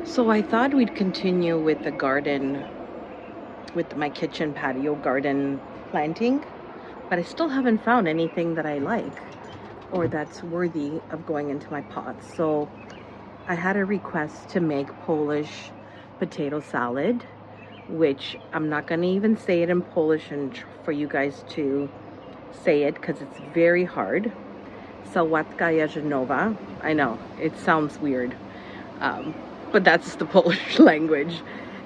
So I thought we'd continue with the garden, with my kitchen patio garden planting, but I still haven't found anything that I like or that's worthy of going into my pots. So I had a request to make Polish potato salad, which I'm not going to even say it in Polish and for you guys to say it because it's very hard. Salatka, jarzynowa. I know, it sounds weird. But that's the Polish language.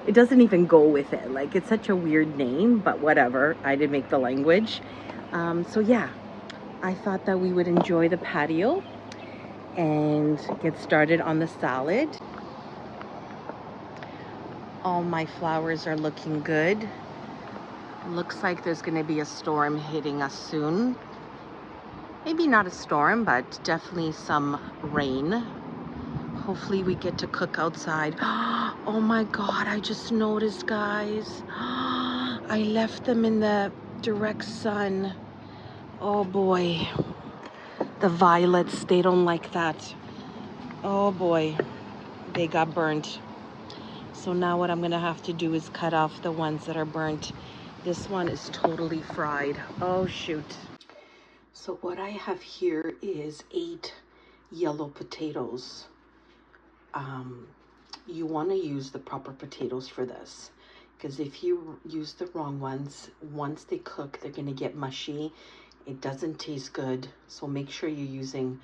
It doesn't even go with it. Like, it's such a weird name, but whatever. I did make the language. So yeah, I thought that we would enjoy the patio and get started on the salad. All my flowers are looking good. Looks like there's gonna be a storm hitting us soon. Maybe not a storm, but definitely some rain. Hopefully we get to cook outside. Oh my God, I just noticed, guys. I left them in the direct sun. Oh boy. The violets, they don't like that. Oh boy, they got burnt. So now what I'm gonna have to do is cut off the ones that are burnt. This one is totally fried. Oh shoot. So what I have here is 8 yellow potatoes. You want to use the proper potatoes for this, because if you use the wrong ones, once they cook, they're going to get mushy. It doesn't taste good. So make sure you're using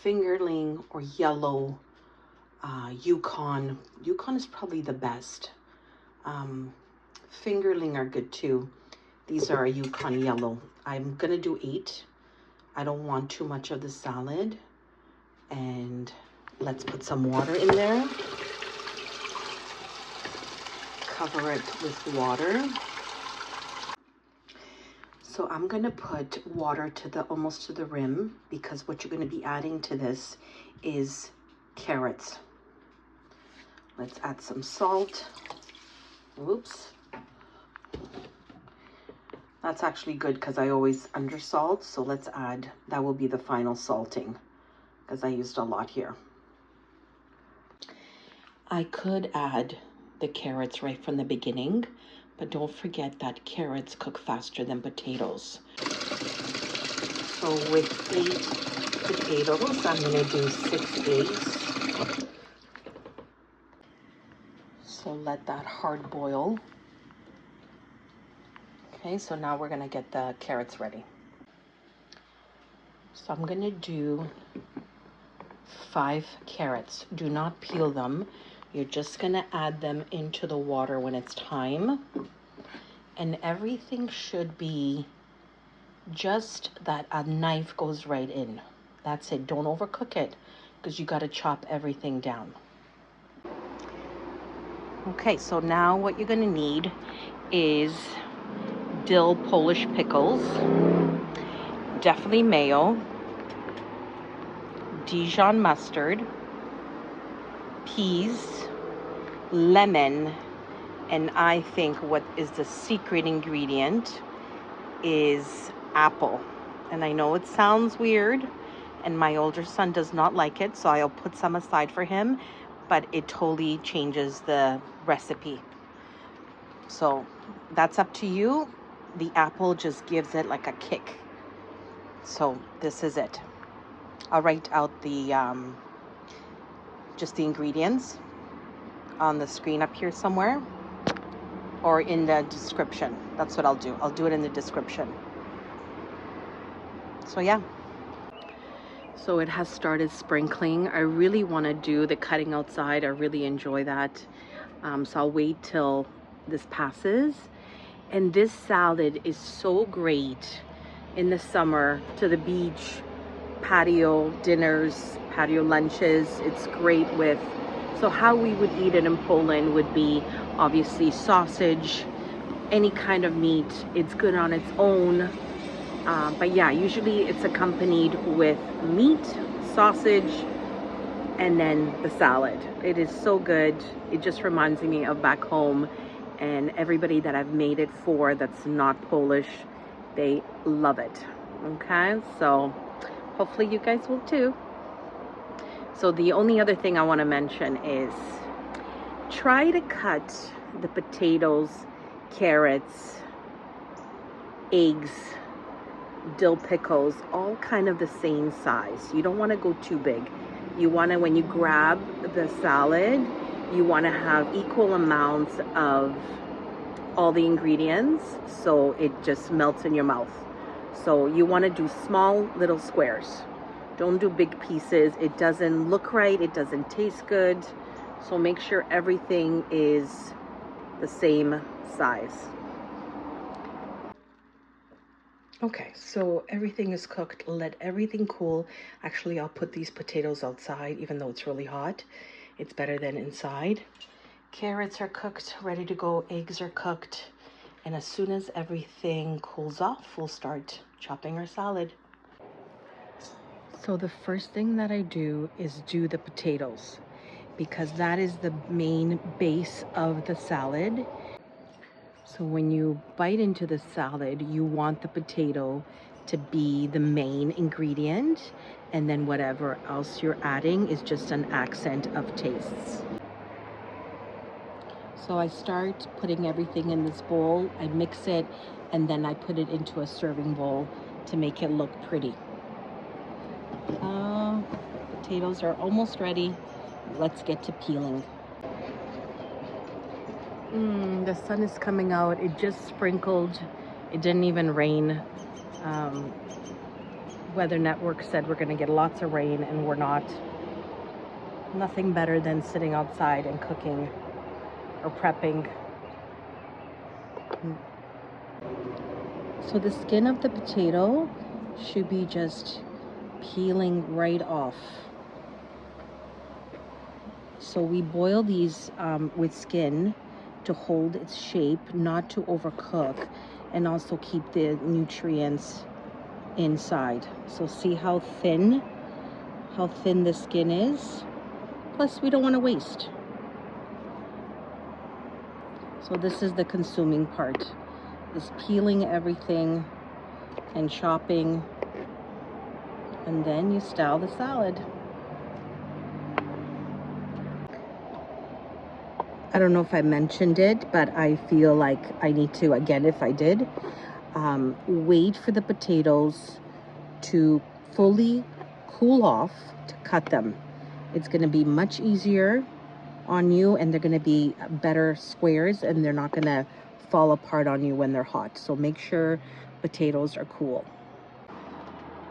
fingerling or yellow. Yukon is probably the best. Fingerling are good too. These are a Yukon yellow. I'm going to do 8. I don't want too much of the salad. And let's put some water in there. Cover it with water. So I'm gonna put water to almost to the rim, because what you're gonna be adding to this is carrots. Let's add some salt. Oops. That's actually good because I always undersalt. So let's add, that will be the final salting because I used a lot here. I could add the carrots right from the beginning, but don't forget that carrots cook faster than potatoes. So with 8 potatoes, I'm gonna do 6 eggs. So let that hard boil. Okay, so now we're gonna get the carrots ready. So I'm gonna do 5 carrots. Do not peel them. You're just gonna add them into the water when it's time. And everything should be just that a knife goes right in. That's it. Don't overcook it because you got to chop everything down. Okay, so now what you're going to need is dill Polish pickles, definitely mayo, Dijon mustard, peas, lemon, and I think what is the secret ingredient is apple. And I know it sounds weird, and my older son does not like it, so I'll put some aside for him, but it totally changes the recipe. So that's up to you. The apple just gives it like a kick. So this is it. I'll write out the just the ingredients on the screen up here somewhere, or in the description. That's what I'll do. I'll do it in the description. So yeah. So it has started sprinkling. I really want to do the cutting outside. I really enjoy that. So I'll wait till this passes. And this salad is so great in the summer, to the beach, patio dinners, patio lunches. It's great with, so how we would eat it in Poland would be obviously sausage, any kind of meat. It's good on its own. But yeah, usually it's accompanied with meat, sausage, and then the salad. It is so good. It just reminds me of back home, and everybody that I've made it for that's not Polish, they love it. Okay, so hopefully you guys will too. So the only other thing I want to mention is try to cut the potatoes, carrots, eggs, dill pickles, all kind of the same size. You don't want to go too big. You want to, when you grab the salad, you want to have equal amounts of all the ingredients so it just melts in your mouth. So you want to do small little squares. Don't do big pieces. It doesn't look right. It doesn't taste good. So make sure everything is the same size. Okay, so everything is cooked. Let everything cool. Actually, I'll put these potatoes outside, even though it's really hot. It's better than inside. Carrots are cooked, ready to go. Eggs are cooked. And as soon as everything cools off, we'll start chopping our salad. So the first thing that I do is do the potatoes, because that is the main base of the salad. So when you bite into the salad, you want the potato to be the main ingredient, and then whatever else you're adding is just an accent of tastes. So I start putting everything in this bowl, I mix it, and then I put it into a serving bowl to make it look pretty. Potatoes are almost ready. Let's get to peeling. The sun is coming out. It just sprinkled. It didn't even rain. Weather Network said we're going to get lots of rain, and we're not. Nothing better than sitting outside and cooking or prepping. So the skin of the potato should be just peeling right off. So we boil these with skin to hold its shape, not to overcook, and also keep the nutrients inside. So see how thin the skin is. Plus, we don't want to waste. So this is the consuming part, is peeling everything and chopping, and then you style the salad. I don't know if I mentioned it, but I feel like I need to, again, if I did, wait for the potatoes to fully cool off to cut them. It's going to be much easier on you, and they're going to be better squares, and they're not going to fall apart on you when they're hot. So make sure potatoes are cool.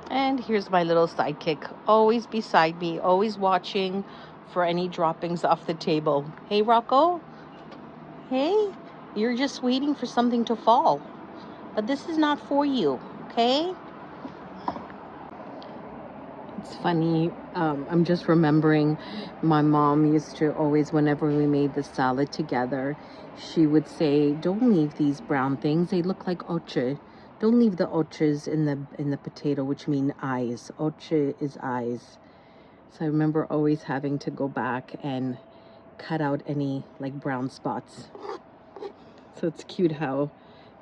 And here's my little sidekick, always beside me, always watching for any droppings off the table. Hey, Rocco. Hey, you're just waiting for something to fall. But this is not for you, okay? It's funny, I'm just remembering my mom used to always, whenever we made the salad together, she would say, don't leave these brown things, they look like oche. Don't leave the oches in the potato, which mean eyes. Oche is eyes. So I remember always having to go back and cut out any like brown spots. So it's cute how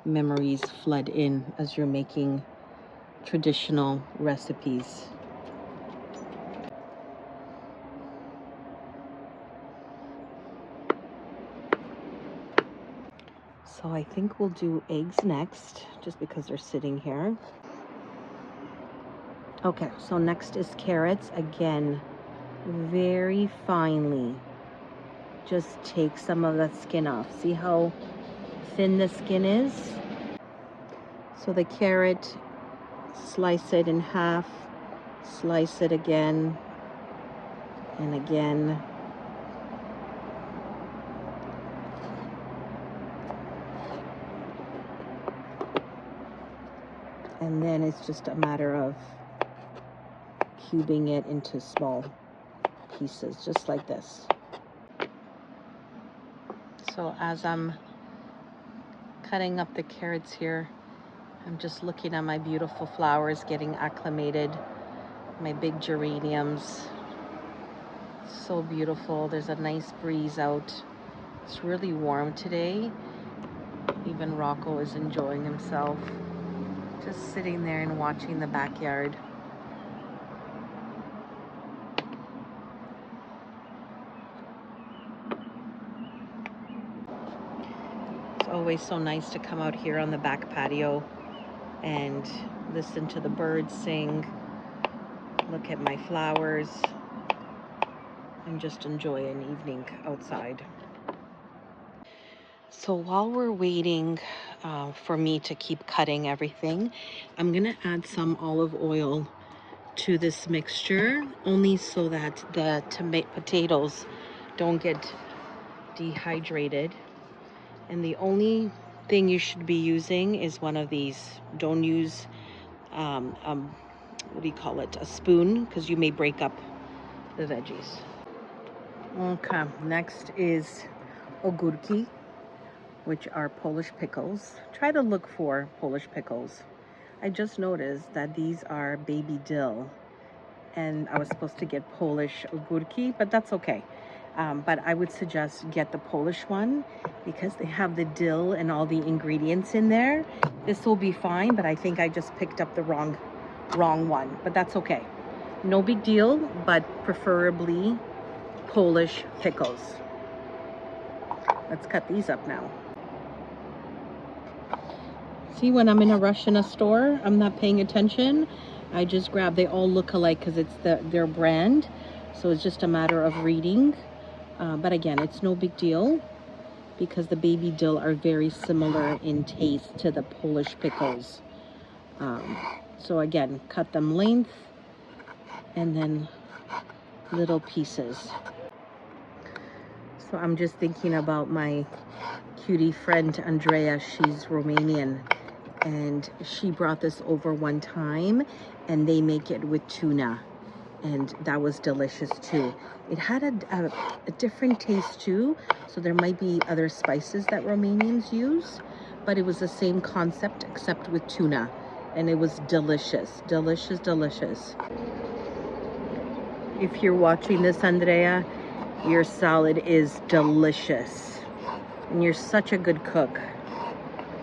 memories flood in as you're making traditional recipes. So I think we'll do eggs next, just because they're sitting here. Okay, so next is carrots. Again, very finely. Just take some of that skin off. See how thin the skin is? So the carrot, slice it in half, slice it again and again. And then it's just a matter of cubing it into small pieces, just like this. So as I'm cutting up the carrots here, I'm just looking at my beautiful flowers getting acclimated, my big geraniums. So beautiful. There's a nice breeze out. It's really warm today. Even Rocco is enjoying himself, just sitting there and watching the backyard. It's always so nice to come out here on the back patio and listen to the birds sing, look at my flowers, and just enjoy an evening outside. So while we're waiting for me to keep cutting everything, I'm gonna add some olive oil to this mixture, only so that the potatoes don't get dehydrated. And the only thing you should be using is one of these. Don't use what do you call it, a spoon, because you may break up the veggies. Okay, next is ogórki, which are Polish pickles. Try to look for Polish pickles. I just noticed that these are baby dill, and I was supposed to get Polish ogórki, but that's okay. But I would suggest get the Polish one because they have the dill and all the ingredients in there. This will be fine, but I think I just picked up the wrong one, but that's okay. No big deal, but preferably Polish pickles. Let's cut these up now. See, when I'm in a rush in a store, I'm not paying attention. I just grab, they all look alike because it's their brand. So it's just a matter of reading. But again, it's no big deal because the baby dill are very similar in taste to the Polish pickles. So again, cut them length and then little pieces. So I'm just thinking about my cutie friend Andrea. She's Romanian, and she brought this over one time, and they make it with tuna, and that was delicious too. It had a different taste too, so there might be other spices that Romanians use, but it was the same concept except with tuna, and it was delicious, delicious, delicious. If you're watching this, Andrea, your salad is delicious, and you're such a good cook,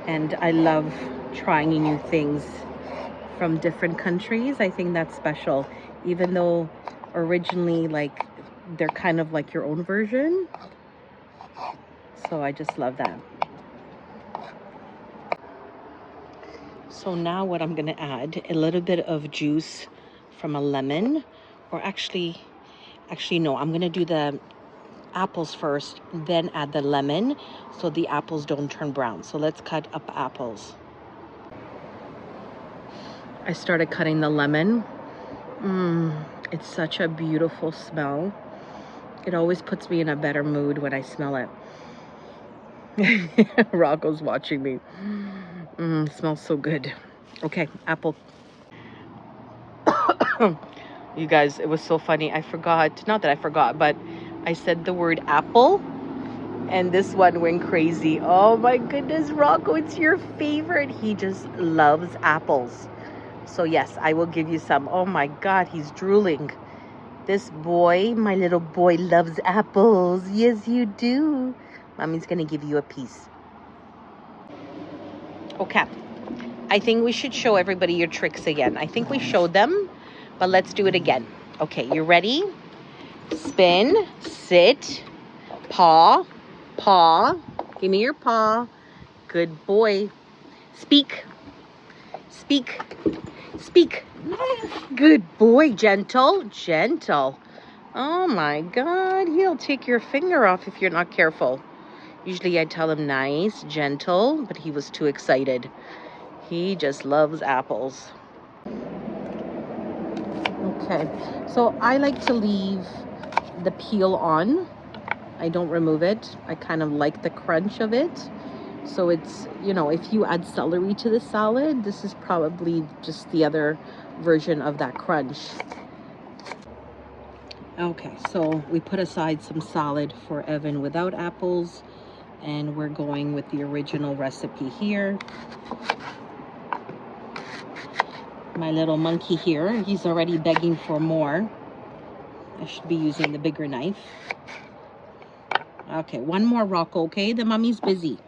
and I love trying new things from different countries. I think that's special, even though originally like they're kind of like your own version. So I just love that. So now what I'm gonna add a little bit of juice from a lemon, or actually no, I'm gonna do the apples first, then add the lemon so the apples don't turn brown. So let's cut up apples. I started cutting the lemon. It's such a beautiful smell. It always puts me in a better mood when I smell it. Rocco's watching me. It smells so good. Okay, apple. You guys, it was so funny. I forgot, not that I forgot, but I said the word apple, and this one went crazy. Oh my goodness, Rocco, it's your favorite. He just loves apples. So yes, I will give you some. Oh my God, he's drooling. This boy, my little boy, loves apples. Yes, you do. Mommy's gonna give you a piece. Okay, I think we should show everybody your tricks again. I think we showed them, but let's do it again. Okay, you ready? Spin, sit, paw, paw. Give me your paw. Good boy. Speak, speak, speak. Good boy. Gentle, gentle. Oh my God, he'll take your finger off if you're not careful. Usually I tell him nice, gentle, but he was too excited. He just loves apples. Okay, so I like to leave the peel on. I don't remove it. I kind of like the crunch of it. So it's, you know, if you add celery to the salad, this is probably just the other version of that crunch. Okay, so we put aside some salad for Evan without apples, and we're going with the original recipe here. My little monkey here, he's already begging for more. I should be using the bigger knife. Okay, one more, Rocco, okay? The mommy's busy.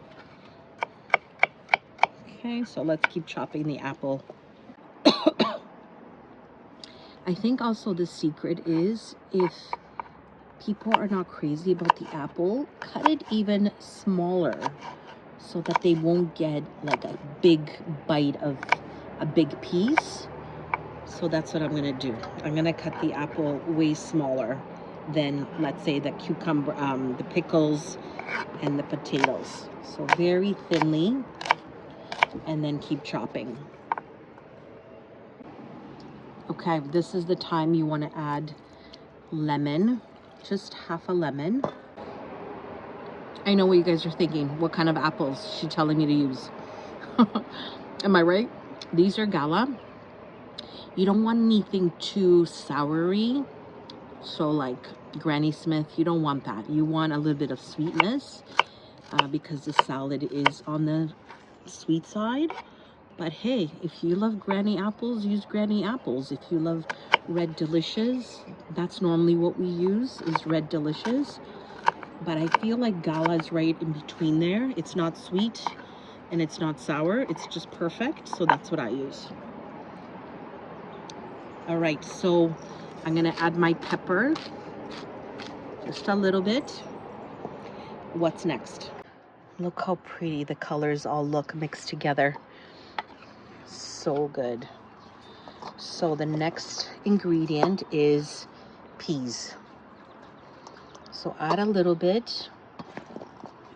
Okay, so let's keep chopping the apple. I think also the secret is, if people are not crazy about the apple, cut it even smaller so that they won't get like a big bite of a big piece. So that's what I'm gonna do. I'm gonna cut the apple way smaller than, let's say, the cucumber, the pickles and the potatoes. So very thinly, and then keep chopping. Okay, this is the time you want to add lemon, just half a lemon. I know what you guys are thinking. What kind of apples is she telling me to use? Am I right? These are Gala. You don't want anything too soury. So like Granny Smith, you don't want that. You want a little bit of sweetness because the salad is on the sweet side. But hey, if you love granny apples, use granny apples. If you love red delicious, that's normally what we use, is red delicious. But I feel like Gala is right in between there. It's not sweet and it's not sour. It's just perfect. So that's what I use. All right, so I'm gonna add my pepper, just a little bit. What's next? Look how pretty the colors all look mixed together. So good. So the next ingredient is peas. So add a little bit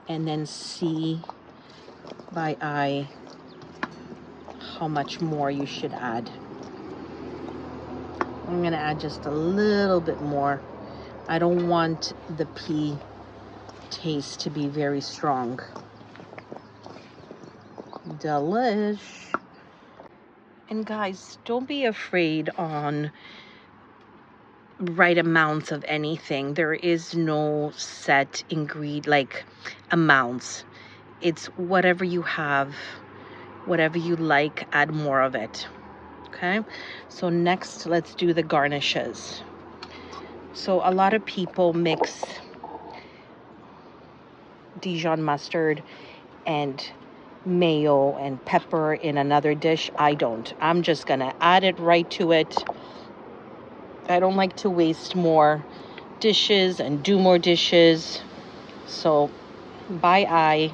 and then see by eye how much more you should add. I'm gonna add just a little bit more. I don't want the pea taste to be very strong. Delish. And guys, don't be afraid on right amounts of anything. There is no set ingredient, like amounts. It's whatever you have, whatever you like, add more of it. Okay, so next let's do the garnishes. So a lot of people mix Dijon mustard and mayo and pepper in another dish. I don't. I'm just gonna add it right to it. I don't like to waste more dishes and do more dishes. So by eye.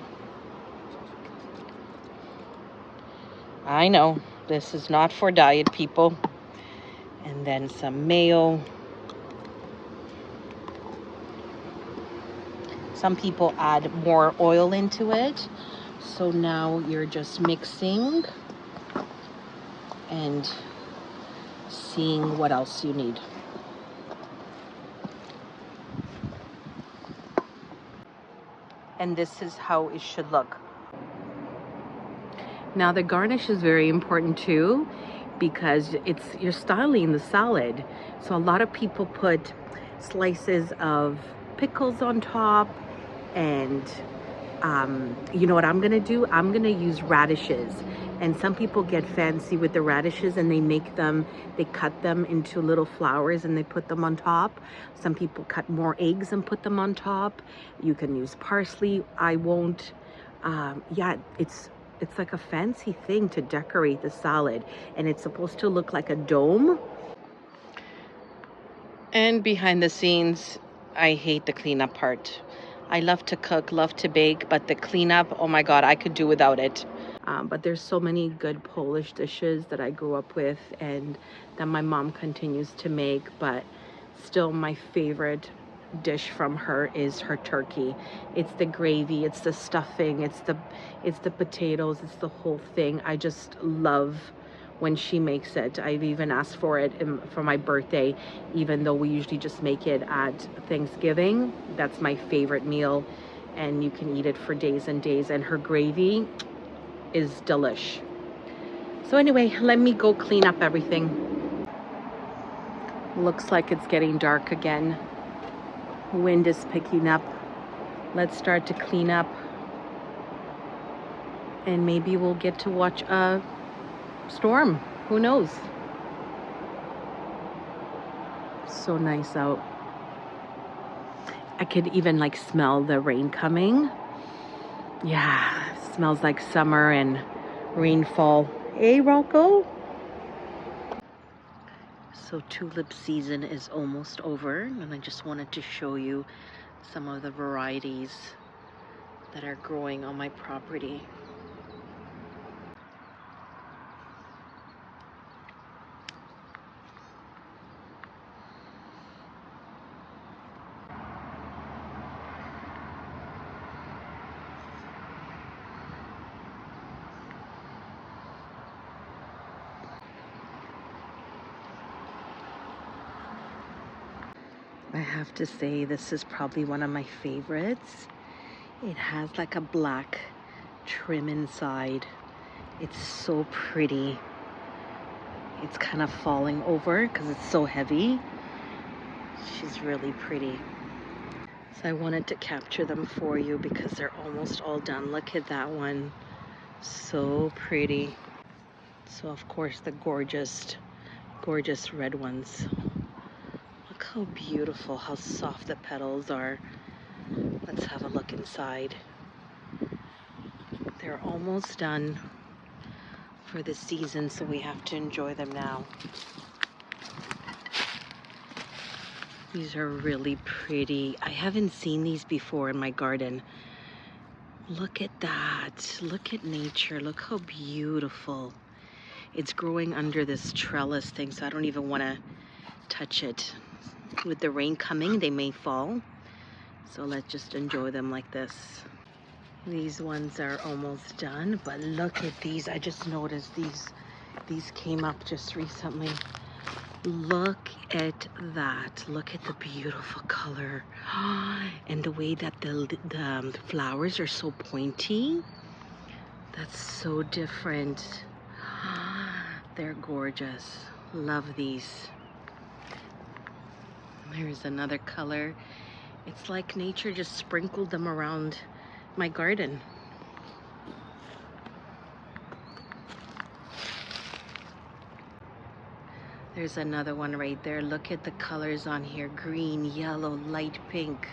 I know this is not for diet people. And then some mayo. Some people add more oil into it. So now you're just mixing and seeing what else you need. And this is how it should look. Now the garnish is very important too, because you're styling the salad. So a lot of people put slices of pickles on top, and you know what I'm gonna do? I'm gonna use radishes. And some people get fancy with the radishes and they cut them into little flowers and they put them on top. Some people cut more eggs and put them on top. You can use parsley. I won't. Yeah, it's like a fancy thing to decorate the salad, and it's supposed to look like a dome. And behind the scenes, I hate the cleanup part. I love to cook, love to bake, but the cleanup, oh my God, I could do without it. But there's so many good Polish dishes that I grew up with and that my mom continues to make, but still my favorite dish from her is her turkey. It's the gravy, it's the stuffing, it's the potatoes, it's the whole thing. I just love when she makes it. I've even asked for it for my birthday, even though we usually just make it at Thanksgiving. That's my favorite meal, and you can eat it for days and days, and her gravy is delish. So anyway, let me go clean up everything. Looks like it's getting dark again. Wind is picking up. Let's start to clean up, and maybe we'll get to watch a storm. Who knows? So nice out. I could even like smell the rain coming. Yeah, smells like summer and rainfall. Hey, Rocco. So tulip season is almost over, and I just wanted to show you some of the varieties that are growing on my property. I have to say, this is probably one of my favorites. It has like a black trim inside. It's so pretty. It's kind of falling over because it's so heavy. She's really pretty. So I wanted to capture them for you because they're almost all done. Look at that one. So pretty. So of course the gorgeous red ones. Look how beautiful, how soft the petals are. Let's have a look inside. They're almost done for the season, so we have to enjoy them now. These are really pretty. I haven't seen these before in my garden. Look at that. Look at nature. Look how beautiful. It's growing under this trellis thing, so I don't even want to touch it. With the rain coming, they may fall. So let's just enjoy them like this. These ones are almost done, but look at these. I just noticed these came up just recently. Look at that. Look at the beautiful color. And the way that the flowers are so pointy. That's so different. They're gorgeous. Love these. There's another color. It's like nature just sprinkled them around my garden. There's another one right there. Look at the colors on here. Green, yellow, light pink.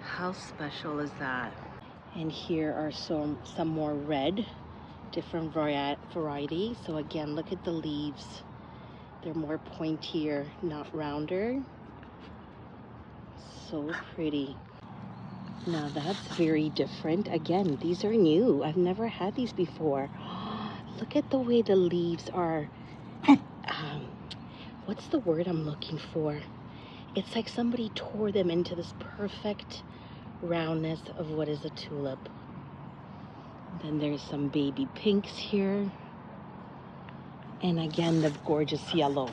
How special is that? And here are some more red, different variety. So again, look at the leaves. They're more pointier, not rounder. So pretty. Now that's very different. Again, these are new. I've never had these before. Look at the way the leaves are. What's the word I'm looking for? It's like somebody tore them into this perfect roundness of what is a tulip. Then there's some baby pinks here. And again, the gorgeous yellow.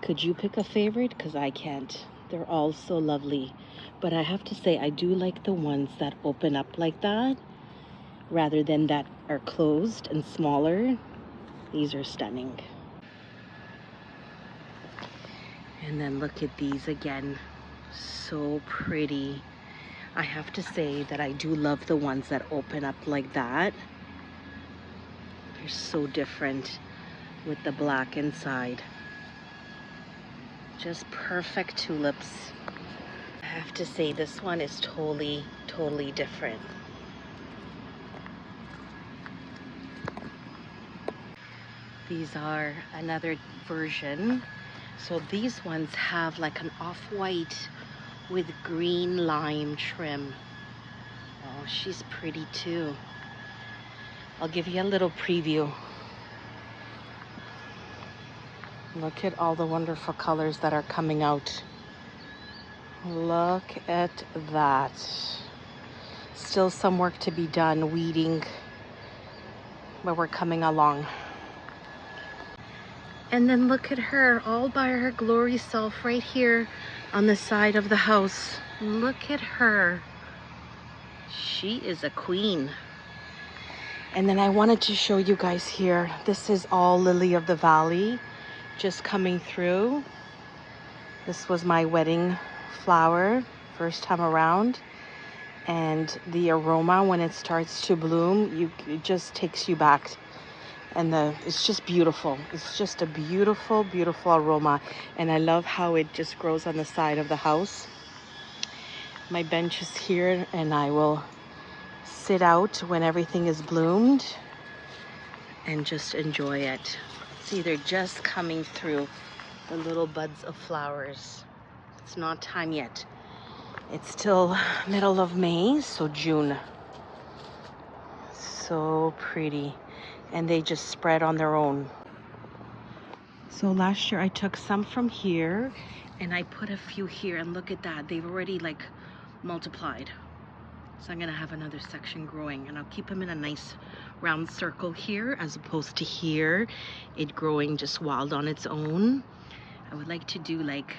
Could you pick a favorite? Because I can't. They're all so lovely. But I have to say, I do like the ones that open up like that, rather than that are closed and smaller. These are stunning. And then look at these again. So pretty. I have to say that I do love the ones that open up like that. They're so different with the black inside. Just perfect tulips. I have to say this one is totally different. These are another version. So these ones have like an off-white with green lime trim. Oh, she's pretty too. I'll give you a little preview. Look at all the wonderful colors that are coming out. Look at that. Still some work to be done, weeding, but we're coming along. And then look at her all by her glory self right here on the side of the house. Look at her. She is a queen. And then I wanted to show you guys here. This is all lily of the valley just coming through. This was my wedding flower first time around. And the aroma when it starts to bloom, it just takes you back. And it's just beautiful. It's just a beautiful aroma. And I love how it just grows on the side of the house. My bench is here and I will sit out when everything is bloomed and just enjoy it. See, they're just coming through the little buds of flowers. It's not time yet. It's still middle of May, so June. So pretty. And they just spread on their own. So last year I took some from here and I put a few here, and look at that. They've already like multiplied. So I'm gonna have another section growing, and I'll keep them in a nice round circle here as opposed to here, it growing just wild on its own. I would like to do like,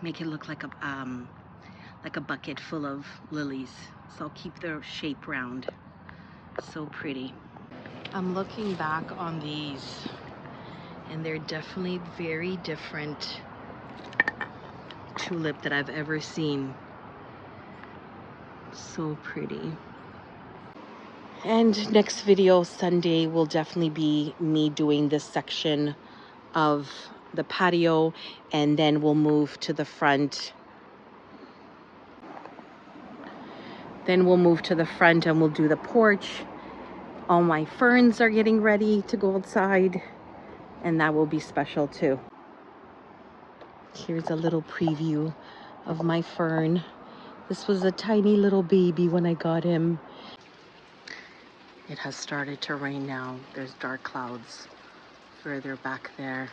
make it look like a bucket full of lilies. So I'll keep the shape round. So pretty. I'm looking back on these and they're definitely very different tulip that I've ever seen. So pretty. And next video, Sunday, will definitely be me doing this section of the patio, and then we'll move to the front. Then we'll move to the front and we'll do the porch. All my ferns are getting ready to go outside, and that will be special too. Here's a little preview of my fern. This was a tiny little baby when I got him. It has started to rain now. There's dark clouds further back there.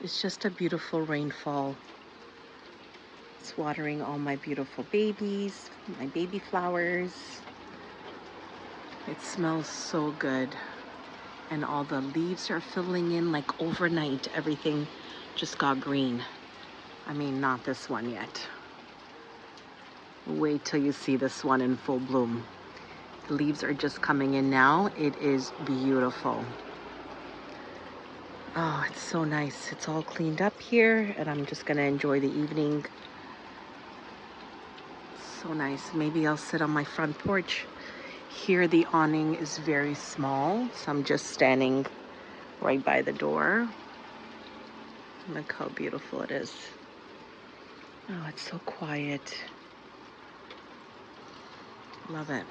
It's just a beautiful rainfall. It's watering all my beautiful babies, my baby flowers. It smells so good. And all the leaves are filling in like overnight. Everything just got green. I mean, not this one yet. Wait till you see this one in full bloom. The leaves are just coming in now. It is beautiful. Oh, it's so nice. It's all cleaned up here, and I'm just gonna enjoy the evening. So nice. Maybe I'll sit on my front porch. Here the awning is very small, so I'm just standing right by the door. Look how beautiful it is. Oh, it's so quiet. Love it.